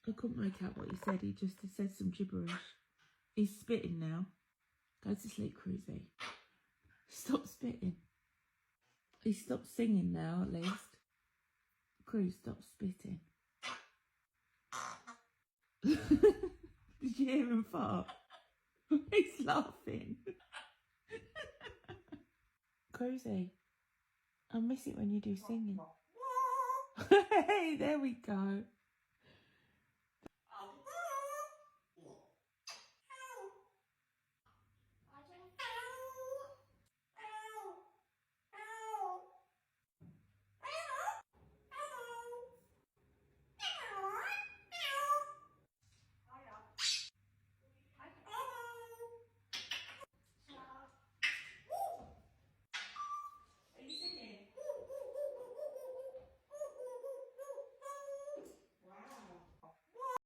I couldn't make out what he said. He just said some gibberish. He's spitting now. Go to sleep, Cruzy. Stop spitting. He stopped singing now, at least. Cruz, stop spitting. Did you hear him fart? He's laughing. Cruzy, I miss it when you do singing. Hey, there we go.